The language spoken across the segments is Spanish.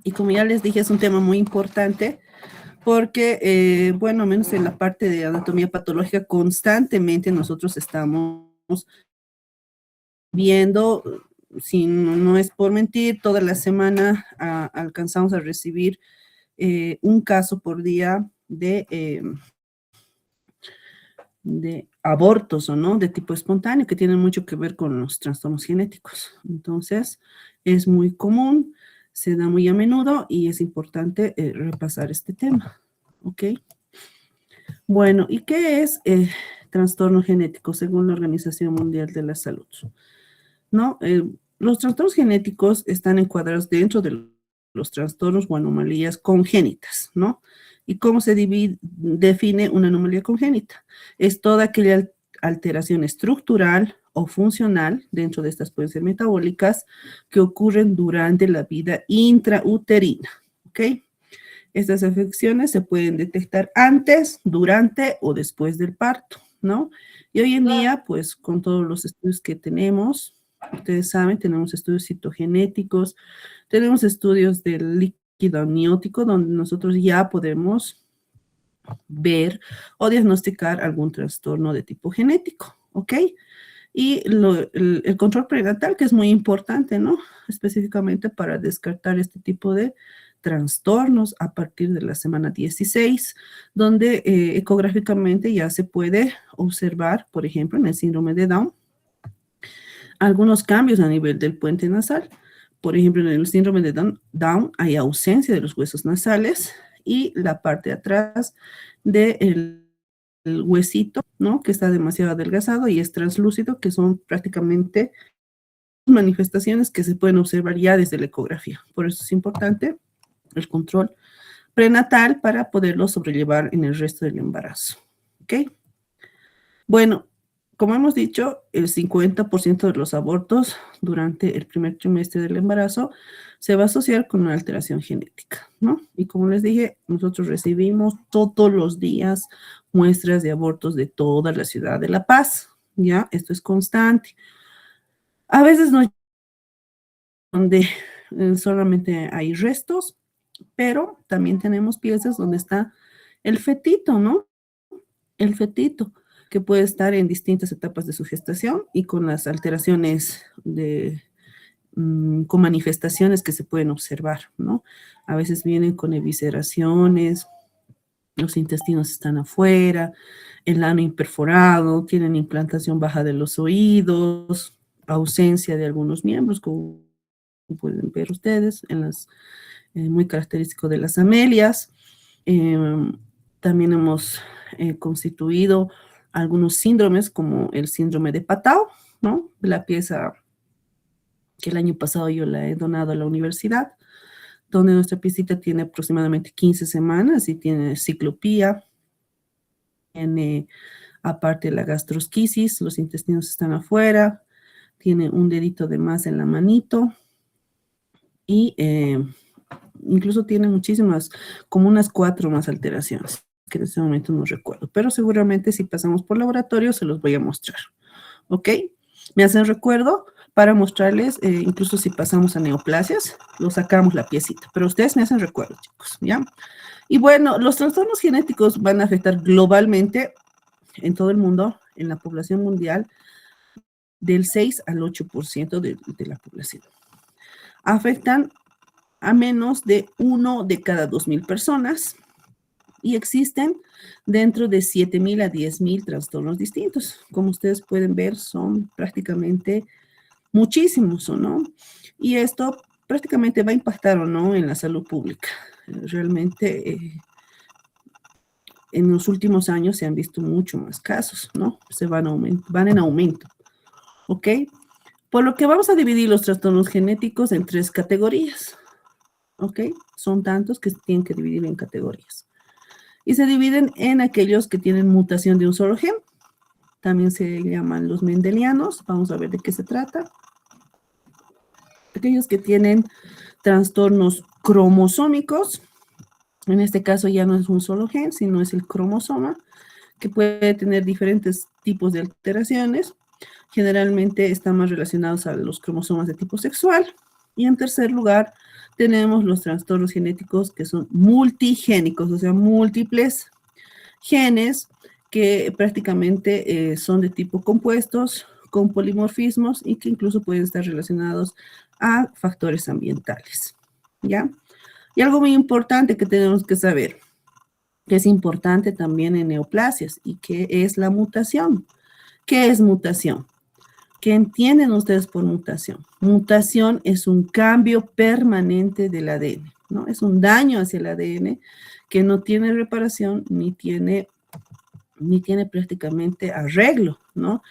Y como ya les dije, es un tema muy importante porque, bueno, al menos en la parte de anatomía patológica, constantemente nosotros estamos viendo, si no es por mentir, toda la semana alcanzamos a recibir un caso por día de abortos o no, de tipo espontáneo, que tienen mucho que ver con los trastornos genéticos. Entonces, es muy común, se da muy a menudo y es importante repasar este tema. ¿Ok? Bueno, ¿y qué es trastorno genético según la Organización Mundial de la Salud? ¿No? Los trastornos genéticos están encuadrados dentro de los trastornos o anomalías congénitas, ¿no? ¿Y cómo se define una anomalía congénita? Es toda aquella alteración estructural o funcional, dentro de estas pueden ser metabólicas, que ocurren durante la vida intrauterina, ¿ok? Estas afecciones se pueden detectar antes, durante o después del parto, ¿no? Y hoy en día, pues con todos los estudios que tenemos, ustedes saben, tenemos estudios citogenéticos, tenemos estudios del líquido amniótico, donde nosotros ya podemos ver o diagnosticar algún trastorno de tipo genético, ¿ok? Y el control prenatal, que es muy importante, ¿no? Específicamente para descartar este tipo de trastornos a partir de la semana 16, donde ecográficamente ya se puede observar, por ejemplo, en el síndrome de Down, algunos cambios a nivel del puente nasal. Por ejemplo, en el síndrome de Down hay ausencia de los huesos nasales y la parte de atrás del huesito, ¿no? Que está demasiado adelgazado y es translúcido, que son prácticamente manifestaciones que se pueden observar ya desde la ecografía. Por eso es importante el control prenatal para poderlo sobrellevar en el resto del embarazo. ¿Ok? Bueno, como hemos dicho, el 50% de los abortos durante el primer trimestre del embarazo se va a asociar con una alteración genética, ¿no? Y como les dije, nosotros recibimos todos los días muestras de abortos de toda la ciudad de La Paz, ¿ya? Esto es constante. A veces no, donde solamente hay restos, pero también tenemos piezas donde está el fetito, ¿no? El fetito, que puede estar en distintas etapas de su gestación y con las alteraciones con manifestaciones que se pueden observar, ¿no? A veces vienen con evisceraciones, los intestinos están afuera, el ano imperforado, tienen implantación baja de los oídos, ausencia de algunos miembros, como pueden ver ustedes, muy característico de las amelias. También hemos constituido algunos síndromes, como el síndrome de Patau, ¿no? La pieza que el año pasado yo la he donado a la universidad, donde nuestra piecita tiene aproximadamente 15 semanas y tiene ciclopía, tiene aparte la gastrosquisis, los intestinos están afuera, tiene un dedito de más en la manito y incluso tiene muchísimas, como unas 4 más alteraciones, que en este momento no recuerdo, pero seguramente si pasamos por laboratorio se los voy a mostrar, ¿ok? Me hacen recuerdo para mostrarles, incluso si pasamos a neoplasias, lo sacamos la piecita, pero ustedes me hacen recuerdo, chicos, ¿ya? Y bueno, los trastornos genéticos van a afectar globalmente en todo el mundo, en la población mundial, del 6 al 8% de la población. Afectan a menos de 1 de cada 2,000 personas y existen dentro de 7,000 a 10,000 trastornos distintos. Como ustedes pueden ver, son prácticamente muchísimos, ¿o no? Y esto prácticamente va a impactar o no en la salud pública. Realmente en los últimos años se han visto mucho más casos, ¿no? Van en aumento, ¿ok? Por lo que vamos a dividir los trastornos genéticos en 3 categorías, ¿ok? Son tantos que se tienen que dividir en categorías. Y se dividen en aquellos que tienen mutación de un solo gen, también se llaman los mendelianos, vamos a ver de qué se trata. Aquellos que tienen trastornos cromosómicos, en este caso ya no es un solo gen, sino es el cromosoma, que puede tener diferentes tipos de alteraciones. Generalmente están más relacionados a los cromosomas de tipo sexual. Y en tercer lugar, tenemos los trastornos genéticos que son multigénicos, o sea, múltiples genes que prácticamente son de tipo compuestos, con polimorfismos y que incluso pueden estar relacionados a factores ambientales, ¿ya? Y algo muy importante que tenemos que saber, que es importante también en neoplasias, y que es la mutación. ¿Qué es mutación? ¿Qué entienden ustedes por mutación? Mutación es un cambio permanente del ADN, ¿no? Es un daño hacia el ADN que no tiene reparación ni tiene prácticamente arreglo, ¿no?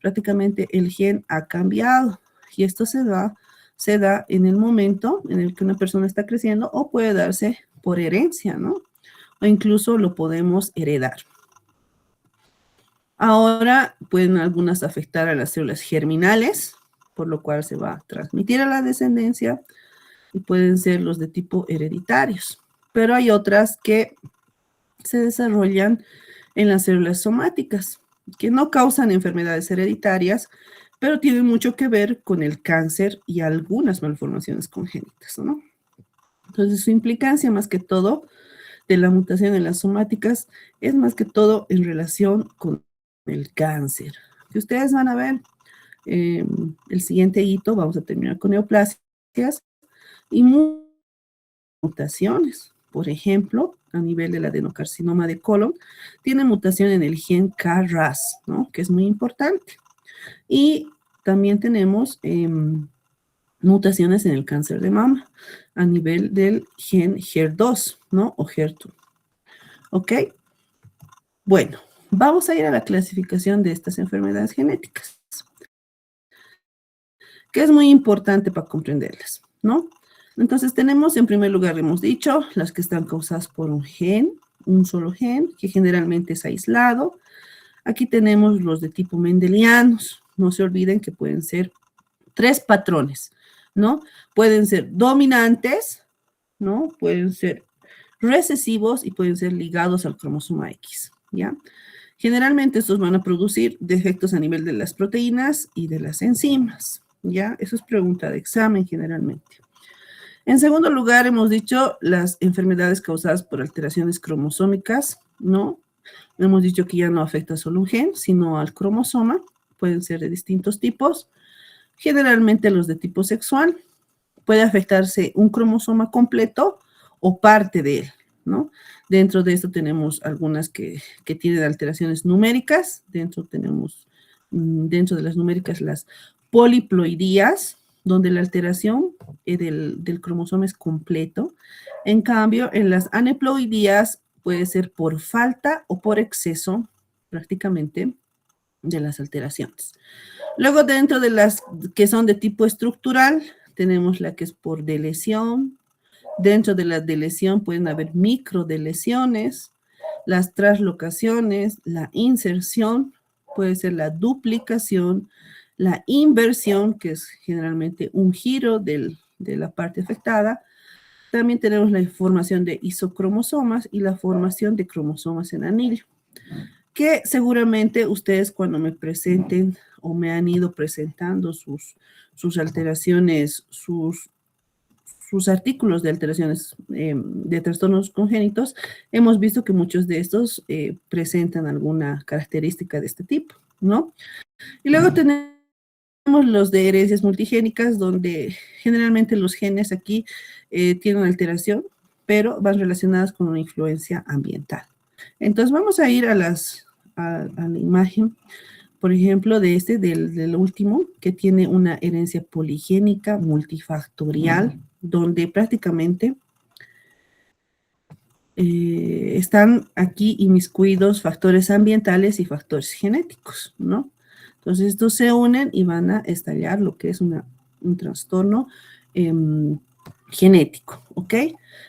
Prácticamente el gen ha cambiado y esto se da en el momento en el que una persona está creciendo o puede darse por herencia, ¿no? O incluso lo podemos heredar. Ahora pueden algunas afectar a las células germinales, por lo cual se va a transmitir a la descendencia y pueden ser los de tipo hereditarios. Pero hay otras que se desarrollan en las células somáticas, que no causan enfermedades hereditarias, pero tienen mucho que ver con el cáncer y algunas malformaciones congénitas, ¿no? Entonces, su implicancia más que todo de la mutación en las somáticas es más que todo en relación con el cáncer. Que ustedes van a ver el siguiente hito, vamos a terminar con neoplasias y mutaciones. Por ejemplo, a nivel del adenocarcinoma de colon, tiene mutación en el gen KRAS, ¿no? Que es muy importante. Y también tenemos mutaciones en el cáncer de mama a nivel del gen HER2, ¿no? O HER2. ¿Ok? Bueno, vamos a ir a la clasificación de estas enfermedades genéticas, que es muy importante para comprenderlas, ¿no? Entonces tenemos, en primer lugar, hemos dicho, las que están causadas por un solo gen, que generalmente es aislado. Aquí tenemos los de tipo mendelianos. No se olviden que pueden ser 3 patrones, ¿no? Pueden ser dominantes, ¿no? Pueden ser recesivos y pueden ser ligados al cromosoma X, ¿ya? Generalmente estos van a producir defectos a nivel de las proteínas y de las enzimas, ¿ya? Eso es pregunta de examen generalmente. En segundo lugar, hemos dicho las enfermedades causadas por alteraciones cromosómicas, ¿no? Hemos dicho que ya no afecta solo un gen, sino al cromosoma. Pueden ser de distintos tipos. Generalmente los de tipo sexual. Puede afectarse un cromosoma completo o parte de él, ¿no? Dentro de esto tenemos algunas que tienen alteraciones numéricas. Dentro de las numéricas, las poliploidías, donde la alteración del cromosoma es completo. En cambio, en las aneuploidías puede ser por falta o por exceso, prácticamente, de las alteraciones. Luego, dentro de las que son de tipo estructural, tenemos la que es por deleción. Dentro de la deleción pueden haber microdeleciones, las traslocaciones, la inserción, puede ser la duplicación, la inversión, que es generalmente un giro de la parte afectada. También tenemos la formación de isocromosomas y la formación de cromosomas en anillo, que seguramente ustedes cuando me presenten o me han ido presentando sus alteraciones, sus artículos de alteraciones de trastornos congénitos, hemos visto que muchos de estos presentan alguna característica de este tipo, ¿no? Y luego tenemos los de herencias multigénicas, donde generalmente los genes aquí tienen alteración, pero van relacionadas con una influencia ambiental. Entonces vamos a ir a la imagen, por ejemplo, del último, que tiene una herencia poligénica multifactorial, donde prácticamente están aquí inmiscuidos factores ambientales y factores genéticos, ¿no? Entonces estos se unen y van a estallar lo que es un trastorno genético, ¿ok?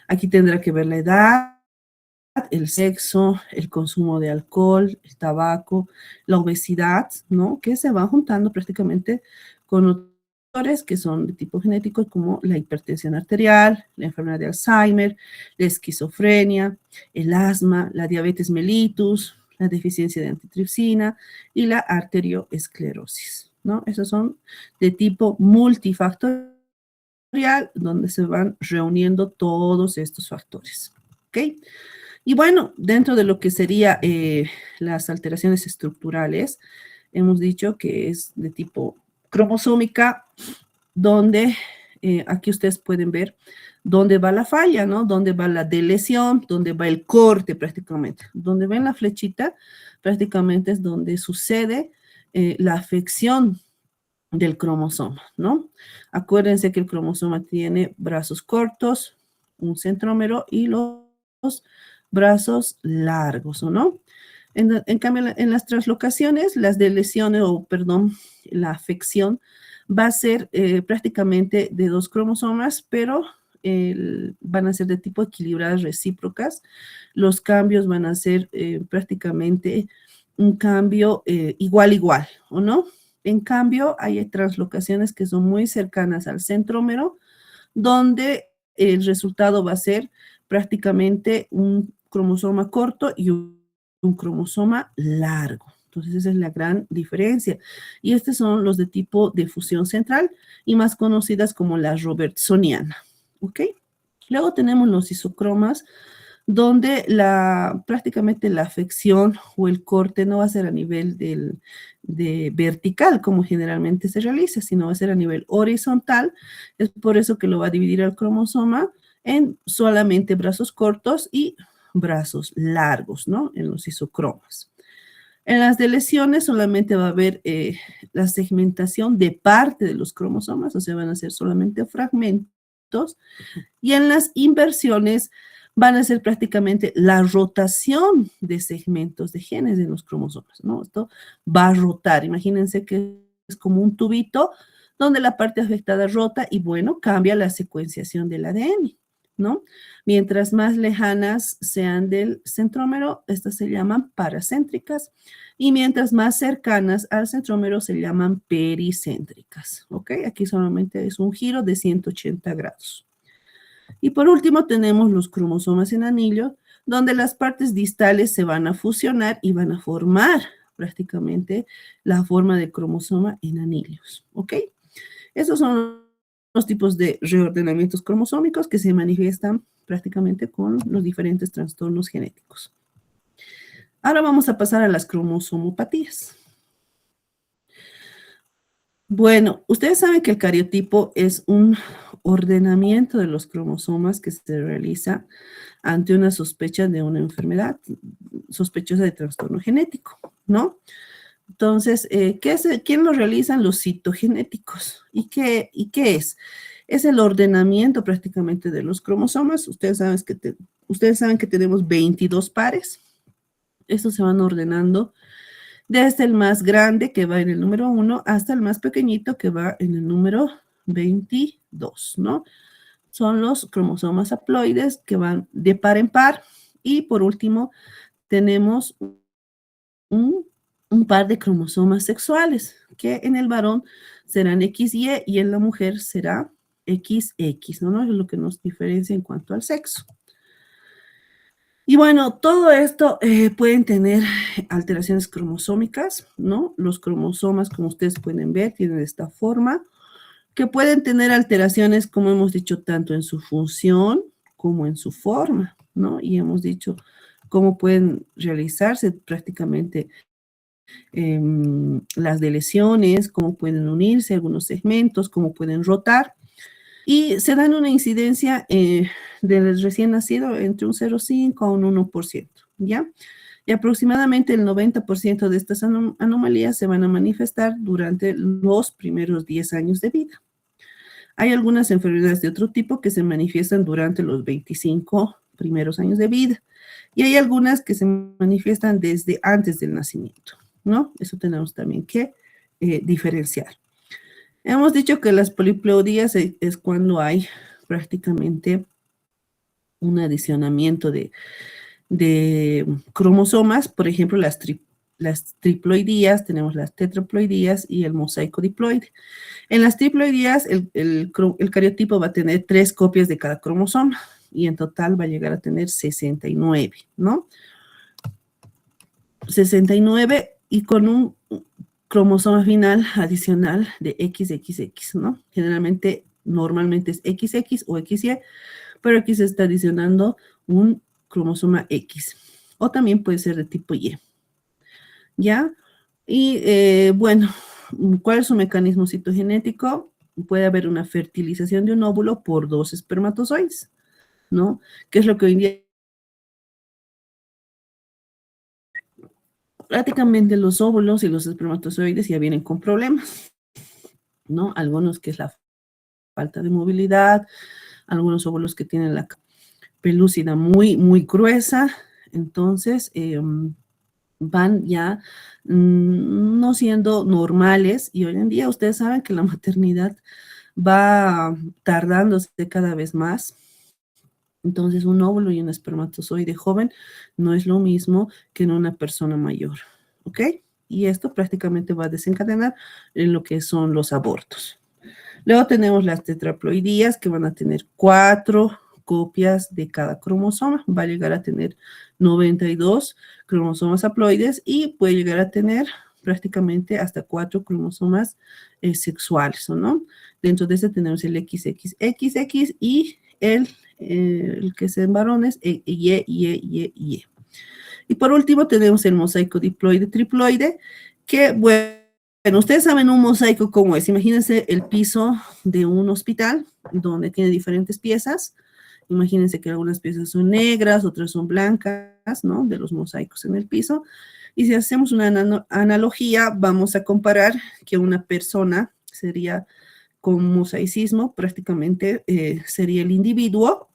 Aquí tendrá que ver la edad, el sexo, el consumo de alcohol, el tabaco, la obesidad, ¿no? Que se van juntando prácticamente con otros factores que son de tipo genético, como la hipertensión arterial, la enfermedad de Alzheimer, la esquizofrenia, el asma, la diabetes mellitus, la deficiencia de antitripsina y la arterioesclerosis, ¿no? Esos son de tipo multifactorial donde se van reuniendo todos estos factores. ¿Ok? Y bueno, dentro de lo que sería las alteraciones estructurales, hemos dicho que es de tipo cromosómica, donde aquí ustedes pueden ver dónde va la falla, ¿no? Dónde va la delesión, dónde va el corte prácticamente. Donde ven la flechita, prácticamente es donde sucede la afección del cromosoma, ¿no? Acuérdense que el cromosoma tiene brazos cortos, un centrómero y los brazos largos, ¿o no? En cambio, en las translocaciones, las deleciones, o perdón, la afección va a ser prácticamente de dos cromosomas, pero van a ser de tipo equilibradas recíprocas. Los cambios van a ser prácticamente un cambio igual, ¿o no? En cambio, hay translocaciones que son muy cercanas al centrómero, donde el resultado va a ser prácticamente un cromosoma corto y un cromosoma largo. Entonces, esa es la gran diferencia. Y estos son los de tipo de fusión central y más conocidas como la robertsoniana. ¿Ok? Luego tenemos los isocromas, donde prácticamente la afección o el corte no va a ser a nivel de vertical, como generalmente se realiza, sino va a ser a nivel horizontal. Es por eso que lo va a dividir el cromosoma en solamente brazos cortos y brazos largos, ¿no? En los isocromas. En las deleciones solamente va a haber la segmentación de parte de los cromosomas, o sea, van a ser solamente fragmentos. Y en las inversiones van a ser prácticamente la rotación de segmentos de genes en los cromosomas, ¿no? Esto va a rotar. Imagínense que es como un tubito donde la parte afectada rota y, bueno, cambia la secuenciación del ADN, ¿no? Mientras más lejanas sean del centrómero, estas se llaman paracéntricas, y mientras más cercanas al centrómero se llaman pericéntricas, ¿ok? Aquí solamente es un giro de 180 grados. Y por último tenemos los cromosomas en anillo, donde las partes distales se van a fusionar y van a formar prácticamente la forma de cromosoma en anillos, ¿ok? Esos son los tipos de reordenamientos cromosómicos que se manifiestan prácticamente con los diferentes trastornos genéticos. Ahora vamos a pasar a las cromosomopatías. Bueno, ustedes saben que el cariotipo es un ordenamiento de los cromosomas que se realiza ante una sospecha de una enfermedad sospechosa de trastorno genético, ¿no? Entonces, ¿quién lo realizan? Los citogenéticos. ¿Y qué es? Es el ordenamiento prácticamente de los cromosomas. Ustedes saben que tenemos 22 pares. Estos se van ordenando desde el más grande, que va en el número 1, hasta el más pequeñito, que va en el número 22, ¿no? Son los cromosomas haploides que van de par en par. Y por último, tenemos un par de cromosomas sexuales, que en el varón serán XY y en la mujer será XX, ¿no? Es lo que nos diferencia en cuanto al sexo. Y bueno, todo esto pueden tener alteraciones cromosómicas, ¿no? Los cromosomas, como ustedes pueden ver, tienen esta forma, que pueden tener alteraciones, como hemos dicho, tanto en su función como en su forma, ¿no? Y hemos dicho cómo pueden realizarse prácticamente las deleciones, cómo pueden unirse algunos segmentos, cómo pueden rotar. Y se dan una incidencia del recién nacido entre un 0,5 a un 1%, ¿ya? Y aproximadamente el 90% de estas anomalías se van a manifestar durante los primeros 10 años de vida. Hay algunas enfermedades de otro tipo que se manifiestan durante los 25 primeros años de vida. Y hay algunas que se manifiestan desde antes del nacimiento, ¿no? Eso tenemos también que diferenciar. Hemos dicho que las poliploidías es cuando hay prácticamente un adicionamiento de cromosomas, por ejemplo, las triploidías, tenemos las tetraploidías y el mosaico diploide. En las triploidías, el cariotipo va a tener 3 copias de cada cromosoma y en total va a llegar a tener 69, ¿no? 69 y con un cromosoma final adicional de XXX, ¿no? Generalmente Normalmente es XX o XY, pero aquí se está adicionando un cromosoma X. O también puede ser de tipo Y. ¿Ya? Y bueno, ¿cuál es su mecanismo citogenético? Puede haber una fertilización de un óvulo por dos espermatozoides, ¿no? ¿Qué es lo que hoy en día prácticamente los óvulos y los espermatozoides ya vienen con problemas, ¿no? Algunos que es la falta de movilidad, algunos óvulos que tienen la pelúcida muy, muy gruesa, entonces van ya no siendo normales y hoy en día ustedes saben que la maternidad va tardándose cada vez más. Entonces, un óvulo y un espermatozoide joven no es lo mismo que en una persona mayor, ¿ok? Y esto prácticamente va a desencadenar en lo que son los abortos. Luego tenemos las tetraploidías que van a tener 4 copias de cada cromosoma. Va a llegar a tener 92 cromosomas haploides y puede llegar a tener prácticamente hasta 4 cromosomas sexuales, ¿no? Dentro de este tenemos el XXXX y el que es en varones, Y. Y por último tenemos el mosaico diploide triploide, que bueno, ustedes saben un mosaico cómo es. Imagínense el piso de un hospital donde tiene diferentes piezas. Imagínense que algunas piezas son negras, otras son blancas, ¿no? De los mosaicos en el piso. Y si hacemos una analogía, vamos a comparar que una persona sería con mosaicismo, prácticamente sería el individuo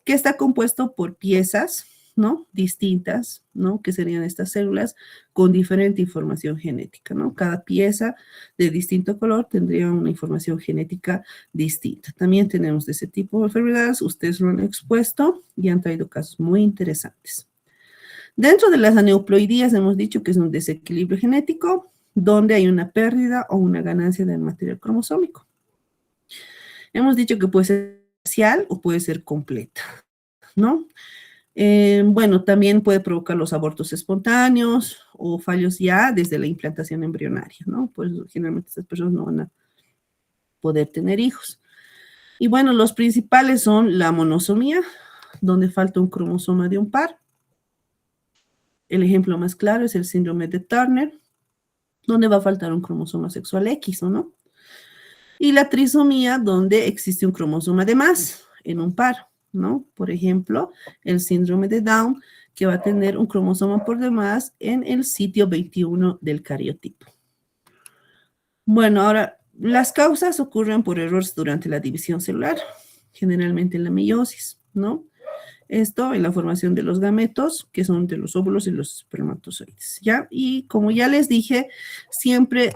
que está compuesto por piezas, ¿no? Distintas, ¿no? Que serían estas células con diferente información genética, ¿no? Cada pieza de distinto color tendría una información genética distinta. También tenemos de ese tipo de enfermedades, ustedes lo han expuesto y han traído casos muy interesantes. Dentro de las aneuploidías hemos dicho que es un desequilibrio genético donde hay una pérdida o una ganancia del material cromosómico. Hemos dicho que puede ser parcial o puede ser completa, ¿no? Bueno, también puede provocar los abortos espontáneos o fallos ya desde la implantación embrionaria, ¿no? Pues generalmente estas personas no van a poder tener hijos. Y bueno, los principales son la monosomía, donde falta un cromosoma de un par. El ejemplo más claro es el síndrome de Turner, donde va a faltar un cromosoma sexual X, ¿o no? Y la trisomía, donde existe un cromosoma de más en un par, ¿no? Por ejemplo, el síndrome de Down, que va a tener un cromosoma por demás en el sitio 21 del cariotipo. Bueno, ahora, las causas ocurren por errores durante la división celular, generalmente en la meiosis, ¿no? Esto en la formación de los gametos, que son de los óvulos y los espermatozoides, ¿ya? Y como ya les dije, siempre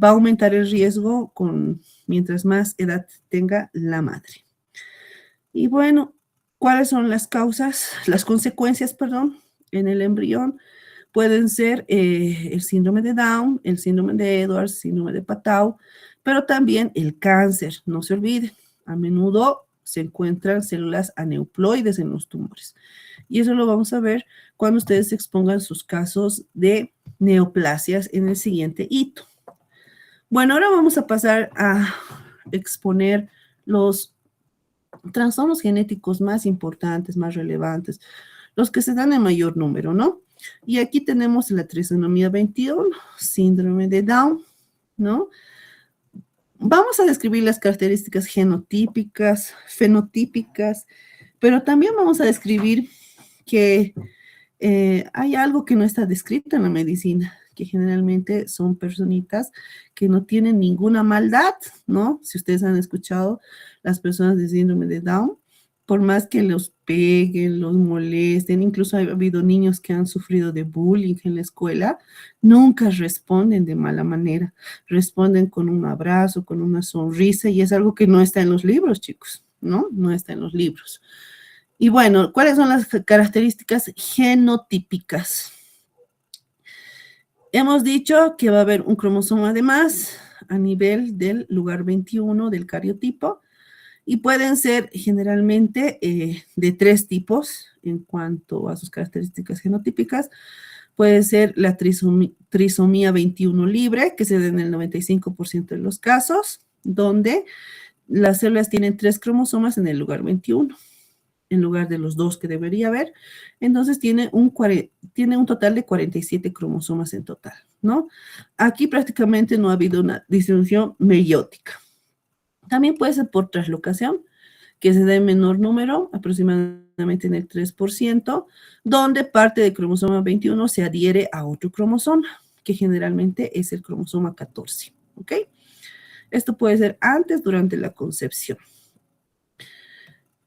va a aumentar el riesgo mientras más edad tenga la madre. Y bueno, ¿cuáles son las causas, las consecuencias, perdón, en el embrión? Pueden ser el síndrome de Down, el síndrome de Edwards, síndrome de Patau, pero también el cáncer, no se olviden. A menudo se encuentran células aneuploides en los tumores. Y eso lo vamos a ver cuando ustedes expongan sus casos de neoplasias en el siguiente hito. Bueno, ahora vamos a pasar a exponer los trastornos genéticos más importantes, más relevantes, los que se dan en mayor número, ¿no? Y aquí tenemos la trisonomía 21, síndrome de Down, ¿no? Vamos a describir las características genotípicas, fenotípicas, pero también vamos a describir que hay algo que no está descrito en la medicina, que generalmente son personitas que no tienen ninguna maldad, ¿no? Si ustedes han escuchado las personas de síndrome de Down, por más que los peguen, los molesten, incluso ha habido niños que han sufrido de bullying en la escuela, nunca responden de mala manera, responden con un abrazo, con una sonrisa, y es algo que no está en los libros, chicos, ¿no? No está en los libros. Y bueno, ¿cuáles son las características genotípicas? Hemos dicho que va a haber un cromosoma de más a nivel del lugar 21 del cariotipo y pueden ser generalmente de 3 tipos en cuanto a sus características genotípicas. Puede ser la trisomía 21 libre, que se da en el 95% de los casos, donde las células tienen 3 cromosomas en el lugar 21, en lugar de los 2 que debería haber. Entonces tiene un total de 47 cromosomas en total, ¿no? Aquí prácticamente no ha habido una distribución meiótica. También puede ser por translocación, que se da en menor número, aproximadamente en el 3%, donde parte del cromosoma 21 se adhiere a otro cromosoma, que generalmente es el cromosoma 14, ¿ok? Esto puede ser antes, durante la concepción.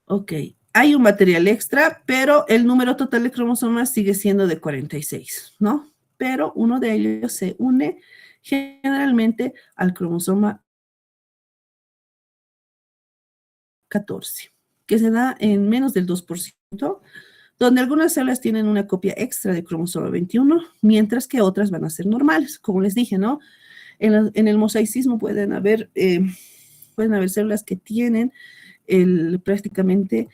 Ok, hay un material extra, pero el número total de cromosomas sigue siendo de 46, ¿no? Pero uno de ellos se une generalmente al cromosoma 14, que se da en menos del 2%, donde algunas células tienen una copia extra de cromosoma 21, mientras que otras van a ser normales. Como les dije, ¿no? En el mosaicismo pueden haber células que tienen prácticamente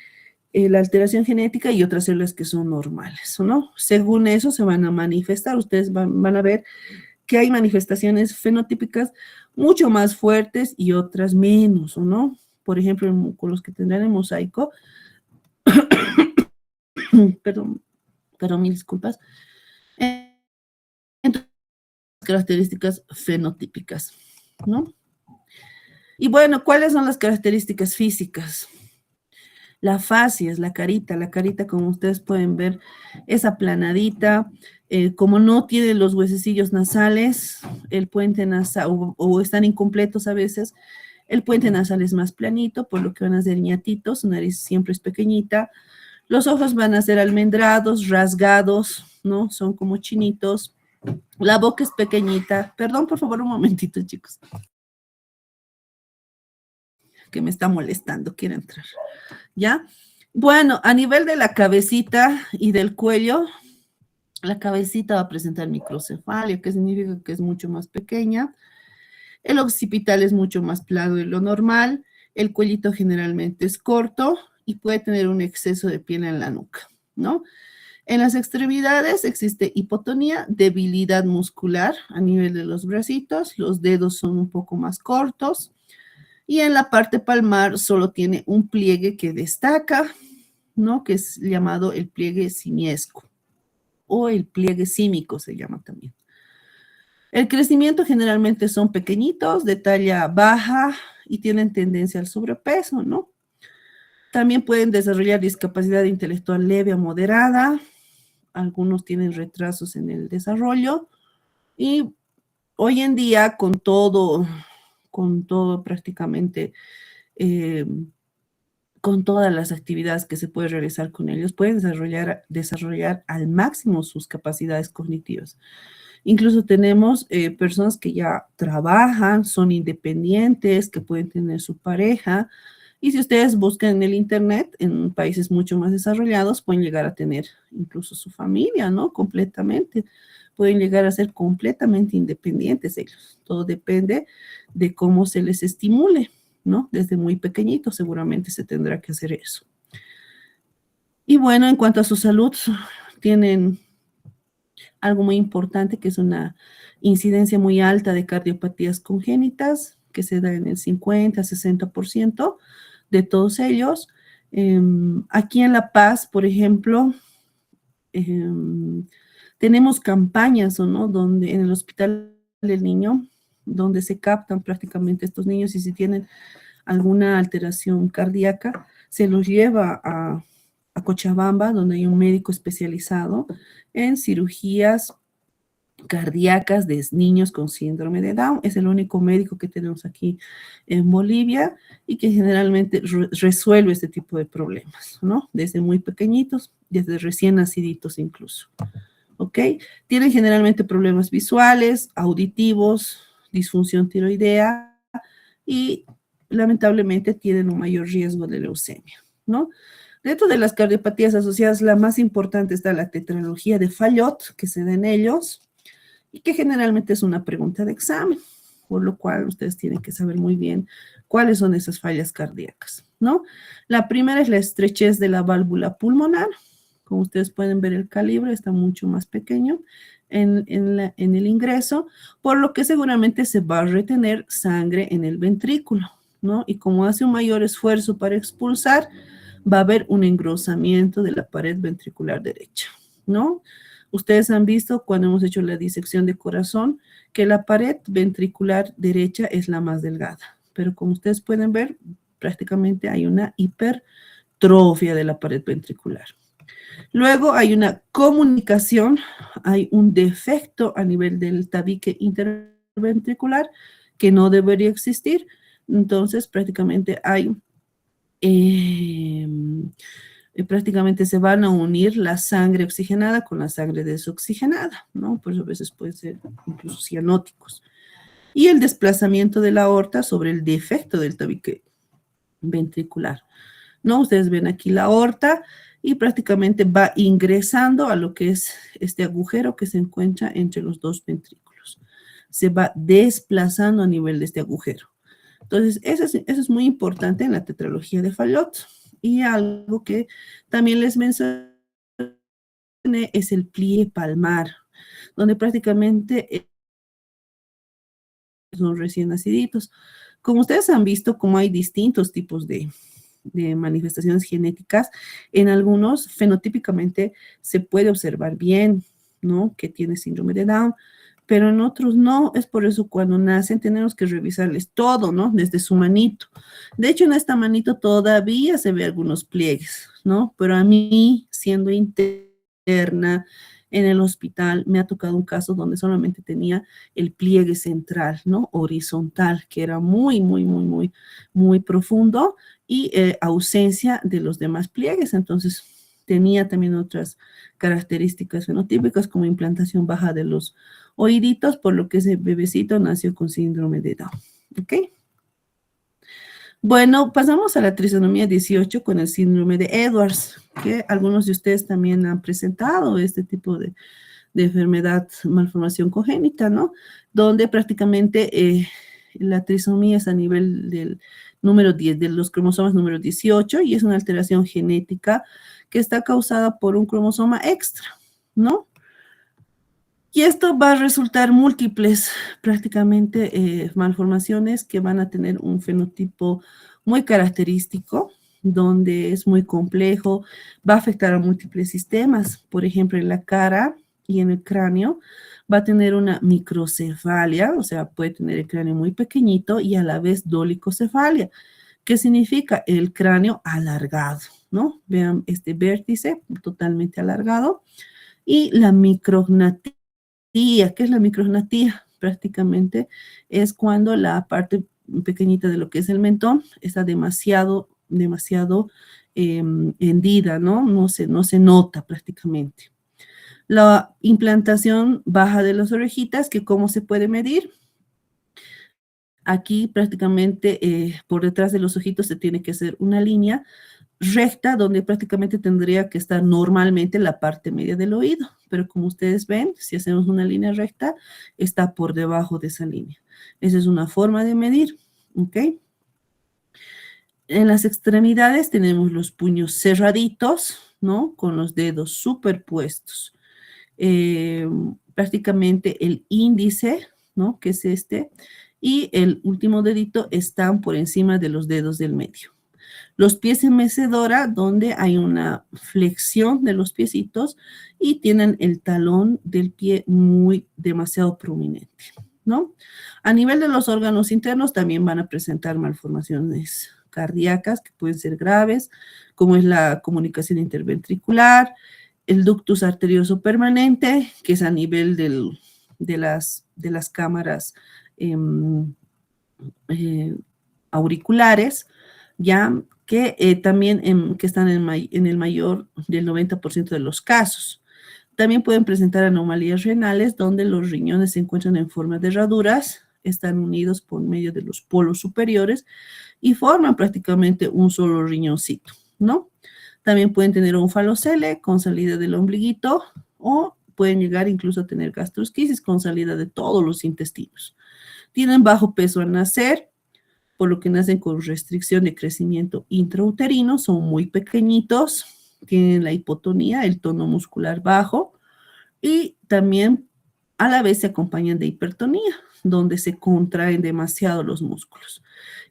la alteración genética y otras células que son normales, ¿no? Según eso se van a manifestar. Ustedes van a ver que hay manifestaciones fenotípicas mucho más fuertes y otras menos, ¿o no? Por ejemplo, con los que tendrán el mosaico, perdón, mil disculpas, entre características fenotípicas, ¿no? Y bueno, ¿cuáles son las características físicas? La fascia es la carita como ustedes pueden ver es aplanadita, como no tiene los huesecillos nasales, el puente nasal, o están incompletos a veces, el puente nasal es más planito, por lo que van a ser ñatitos, su nariz siempre es pequeñita, los ojos van a ser almendrados, rasgados, ¿no? Son como chinitos, la boca es pequeñita, perdón por favor un momentito chicos, que me está molestando, quiere entrar. ¿Ya? Bueno, a nivel de la cabecita y del cuello, la cabecita va a presentar microcefalia, que significa que es mucho más pequeña. El occipital es mucho más plano de lo normal. El cuellito generalmente es corto y puede tener un exceso de piel en la nuca, ¿no? En las extremidades existe hipotonía, debilidad muscular a nivel de los bracitos. Los dedos son un poco más cortos. Y en la parte palmar solo tiene un pliegue que destaca, ¿no? Que es llamado el pliegue simiesco o el pliegue símico se llama también. El crecimiento generalmente son pequeñitos, de talla baja y tienen tendencia al sobrepeso, ¿no? También pueden desarrollar discapacidad intelectual leve o moderada. Algunos tienen retrasos en el desarrollo y hoy en día con todo prácticamente eh, con todas las actividades que se puede realizar con ellos, pueden desarrollar al máximo sus capacidades cognitivas. Incluso tenemos personas que ya trabajan, son independientes, que pueden tener su pareja. Y si ustedes buscan en el Internet, en países mucho más desarrollados, pueden llegar a tener incluso su familia, ¿no? Completamente. Pueden llegar a ser completamente independientes ellos. Todo depende de cómo se les estimule, ¿no? Desde muy pequeñito seguramente se tendrá que hacer eso. Y bueno, en cuanto a su salud, tienen algo muy importante que es una incidencia muy alta de cardiopatías congénitas, que se da en el 50-60% de todos ellos. Aquí en La Paz, por ejemplo, tenemos campañas, ¿no? Donde en el Hospital del Niño, donde se captan prácticamente estos niños y si tienen alguna alteración cardíaca, se los lleva a Cochabamba, donde hay un médico especializado en cirugías cardíacas de niños con síndrome de Down. Es el único médico que tenemos aquí en Bolivia y que generalmente resuelve este tipo de problemas, ¿no? Desde muy pequeñitos, desde recién naciditos incluso. ¿Ok? Tienen generalmente problemas visuales, auditivos, disfunción tiroidea y lamentablemente tienen un mayor riesgo de leucemia, ¿no? Dentro de las cardiopatías asociadas, la más importante está la tetralogía de Fallot, que se da en ellos, y que generalmente es una pregunta de examen, por lo cual ustedes tienen que saber muy bien cuáles son esas fallas cardíacas, ¿no? La primera es la estrechez de la válvula pulmonar. Como ustedes pueden ver, el calibre está mucho más pequeño en el ingreso, por lo que seguramente se va a retener sangre en el ventrículo, ¿no? Y como hace un mayor esfuerzo para expulsar, va a haber un engrosamiento de la pared ventricular derecha, ¿no? Ustedes han visto cuando hemos hecho la disección de corazón que la pared ventricular derecha es la más delgada, pero como ustedes pueden ver, prácticamente hay una hipertrofia de la pared ventricular. Luego hay una comunicación, hay un defecto a nivel del tabique interventricular que no debería existir. Entonces, eh, prácticamente se van a unir la sangre oxigenada con la sangre desoxigenada, ¿no? Por eso a veces pueden ser incluso cianóticos. Y el desplazamiento de la aorta sobre el defecto del tabique ventricular, ¿no? Ustedes ven aquí la aorta y prácticamente va ingresando a lo que es este agujero que se encuentra entre los dos ventrículos. Se va desplazando a nivel de este agujero. Entonces, eso es muy importante en la tetralogía de Fallot. Y algo que también les mencioné es el pliegue palmar, donde prácticamente son recién naciditos. Como ustedes han visto, como hay distintos tipos de manifestaciones genéticas, en algunos fenotípicamente se puede observar bien, ¿no? Que tiene síndrome de Down, pero en otros no. Es por eso cuando nacen tenemos que revisarles todo, ¿no? Desde su manito. De hecho, en esta manito todavía se ve algunos pliegues, ¿no? Pero a mí, siendo interna en el hospital, me ha tocado un caso donde solamente tenía el pliegue central, ¿no? Horizontal, que era muy profundo y ausencia de los demás pliegues. Entonces, tenía también otras características fenotípicas como implantación baja de los oíditos, por lo que ese bebecito nació con síndrome de Down. ¿Ok? Bueno, pasamos a la trisonomía 18 con el síndrome de Edwards, que algunos de ustedes también han presentado este tipo de enfermedad, malformación congénita, ¿no? Donde prácticamente la trisomía es a nivel del número 10, de los cromosomas número 18, y es una alteración genética que está causada por un cromosoma extra, ¿no? Y esto va a resultar múltiples, prácticamente, malformaciones que van a tener un fenotipo muy característico, donde es muy complejo, va a afectar a múltiples sistemas. Por ejemplo, en la cara y en el cráneo va a tener una microcefalia, o sea, puede tener el cráneo muy pequeñito y a la vez dolicocefalia. ¿Qué significa? El cráneo alargado, ¿no? Vean este vértice totalmente alargado. Y la micrognatía. ¿Qué es la micrognatía? Prácticamente es cuando la parte pequeñita de lo que es el mentón está demasiado hendida, ¿no? No se nota prácticamente. La implantación baja de las orejitas, que cómo se puede medir. Aquí prácticamente por detrás de los ojitos se tiene que hacer una línea recta donde prácticamente tendría que estar normalmente la parte media del oído, pero como ustedes ven, si hacemos una línea recta, está por debajo de esa línea. Esa es una forma de medir, ¿ok? En las extremidades tenemos los puños cerraditos, ¿no? Con los dedos superpuestos. Eh, Prácticamente el índice, ¿no? Que es este, y el último dedito están por encima de los dedos del medio. Los pies en mecedora, donde hay una flexión de los piecitos y tienen el talón del pie demasiado prominente, ¿no? A nivel de los órganos internos también van a presentar malformaciones cardíacas que pueden ser graves, como es la comunicación interventricular, el ductus arterioso permanente, que es a nivel de las cámaras eh, auriculares, ya que también que están en el mayor del 90% de los casos. También pueden presentar anomalías renales donde los riñones se encuentran en forma de herraduras, están unidos por medio de los polos superiores y forman prácticamente un solo riñoncito, ¿no? También pueden tener un falocele con salida del ombliguito o pueden llegar incluso a tener gastrosquisis con salida de todos los intestinos. Tienen bajo peso al nacer, por lo que nacen con restricción de crecimiento intrauterino, son muy pequeñitos, tienen la hipotonía, el tono muscular bajo, y también a la vez se acompañan de hipertonía, donde se contraen demasiado los músculos.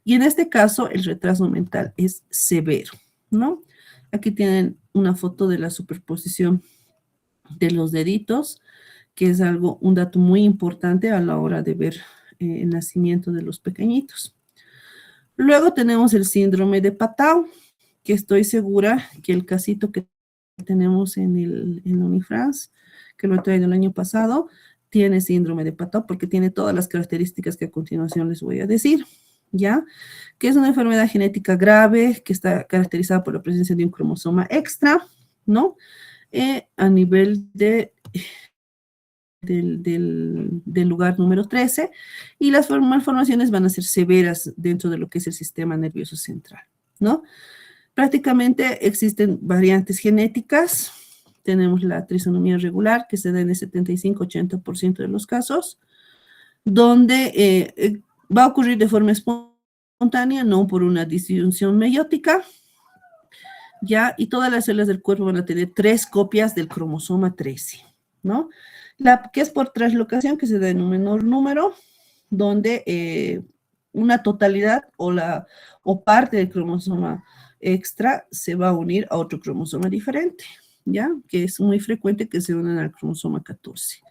Y en este caso, el retraso mental es severo, ¿no? Aquí tienen una foto de la superposición de los deditos, que es un dato muy importante a la hora de ver el nacimiento de los pequeñitos. Luego tenemos el síndrome de Patau, que estoy segura que el casito que tenemos en Unifrance, que lo he traído el año pasado, tiene síndrome de Patau porque tiene todas las características que a continuación les voy a decir, ¿ya? Que es una enfermedad genética grave que está caracterizada por la presencia de un cromosoma extra, ¿no? A nivel del lugar número 13, y las malformaciones van a ser severas dentro de lo que es el sistema nervioso central, ¿no? Prácticamente existen variantes genéticas. Tenemos la trisonomía regular, que se da en el 75-80% de los casos, donde va a ocurrir de forma espontánea, no por una disyunción meiótica, ¿ya? Y todas las células del cuerpo van a tener 3 copias del cromosoma 13, ¿no? La que es por translocación, que se da en un menor número, donde una totalidad o parte del cromosoma extra se va a unir a otro cromosoma diferente, ¿ya? Que es muy frecuente que se unan al cromosoma 14.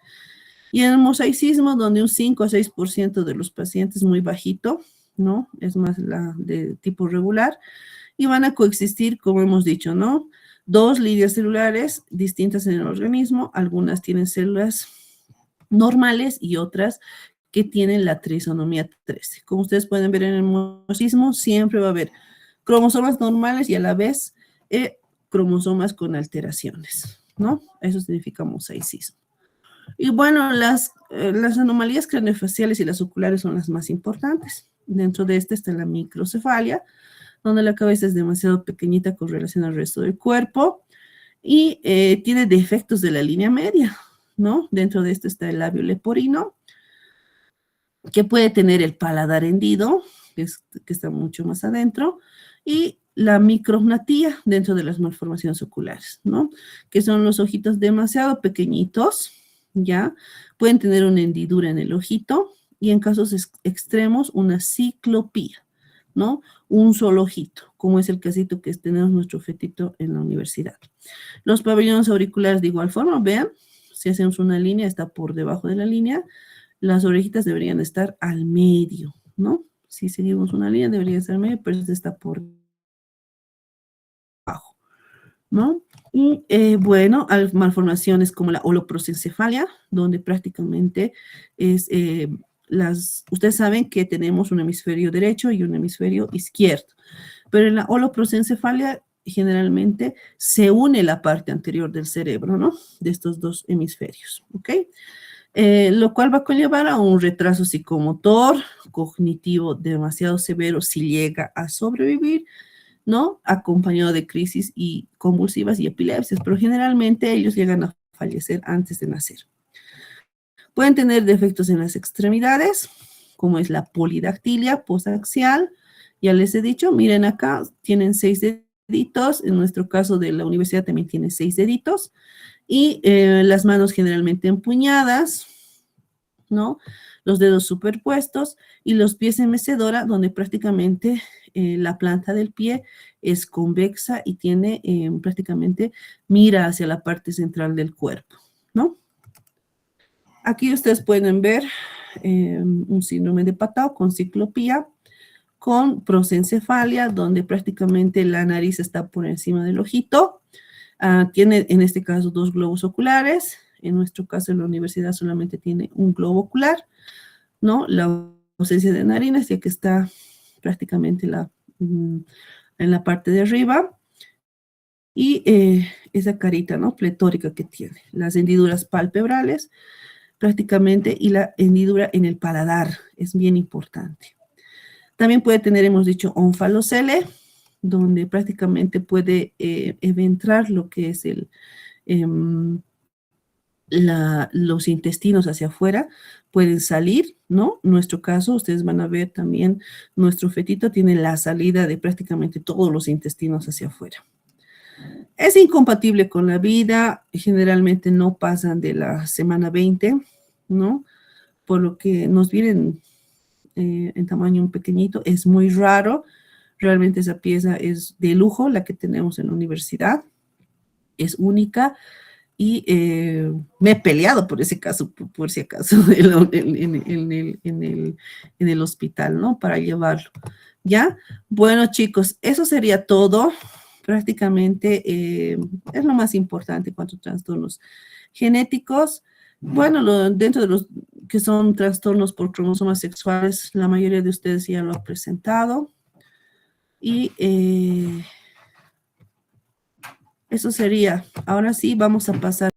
Y en el mosaicismo, donde un 5 a 6% de los pacientes, muy bajito, ¿no? Es más la de tipo regular, y van a coexistir, como hemos dicho, ¿no? 2 líneas celulares distintas en el organismo, algunas tienen células normales y otras que tienen la trisonomía 13. Como ustedes pueden ver en el mosaicismo, siempre va a haber cromosomas normales y a la vez cromosomas con alteraciones, ¿no? Eso significa mosaicismo. Y bueno, las anomalías craneofaciales y las oculares son las más importantes. Dentro de esta está la microcefalia, donde la cabeza es demasiado pequeñita con relación al resto del cuerpo y tiene defectos de la línea media, ¿no? Dentro de esto está el labio leporino, que puede tener el paladar hendido, que está mucho más adentro, y la micrognatía dentro de las malformaciones oculares, ¿no? Que son los ojitos demasiado pequeñitos, ¿ya? Pueden tener una hendidura en el ojito y en casos extremos una ciclopía, ¿no? Un solo ojito, como es el casito que tenemos nuestro fetito en la universidad. Los pabellones auriculares de igual forma, vean, si hacemos una línea, está por debajo de la línea, las orejitas deberían estar al medio, ¿no? Si seguimos una línea, debería estar al medio, pero esta está por abajo, ¿no? Y bueno, hay malformaciones como la holoprosencefalia, donde prácticamente es ustedes saben que tenemos un hemisferio derecho y un hemisferio izquierdo, pero en la holoprosencefalia generalmente se une la parte anterior del cerebro, ¿no? De estos dos hemisferios, ¿ok? Lo cual va a conllevar a un retraso psicomotor, cognitivo demasiado severo si llega a sobrevivir, ¿no? Acompañado de crisis y convulsivas y epilepsias, pero generalmente ellos llegan a fallecer antes de nacer. Pueden tener defectos en las extremidades, como es la polidactilia postaxial. Ya les he dicho, miren acá, tienen 6 deditos, en nuestro caso de la universidad también tiene 6 deditos, y las manos generalmente empuñadas, ¿no? Los dedos superpuestos y los pies en mecedora, donde prácticamente la planta del pie es convexa y tiene prácticamente mira hacia la parte central del cuerpo, ¿no? Aquí ustedes pueden ver un síndrome de Patau con ciclopía, con prosencefalia, donde prácticamente la nariz está por encima del ojito. Tiene en este caso 2 globos oculares. En nuestro caso en la universidad solamente tiene un globo ocular, ¿no? La ausencia de narinas, ya que está prácticamente en la parte de arriba. Y esa carita, ¿no? Pletórica que tiene. Las hendiduras palpebrales, prácticamente, y la hendidura en el paladar, es bien importante. También puede tener, hemos dicho, onfalocele, donde prácticamente puede eventrar lo que es los intestinos hacia afuera, pueden salir, ¿no? En nuestro caso, ustedes van a ver también, nuestro fetito tiene la salida de prácticamente todos los intestinos hacia afuera. Es incompatible con la vida, generalmente no pasan de la semana 20, ¿no? por lo que nos vienen en tamaño pequeñito. Es muy raro. Realmente esa pieza es de lujo, la que tenemos en la universidad. Es única. Y me he peleado por ese caso, por si acaso, en el hospital, ¿no? Para llevarlo. ¿Ya? Bueno, chicos, eso sería todo. Prácticamente es lo más importante en cuanto a trastornos genéticos. Bueno, dentro de los que son trastornos por cromosomas sexuales, la mayoría de ustedes ya lo ha presentado. Y eso sería. Ahora sí, vamos a pasar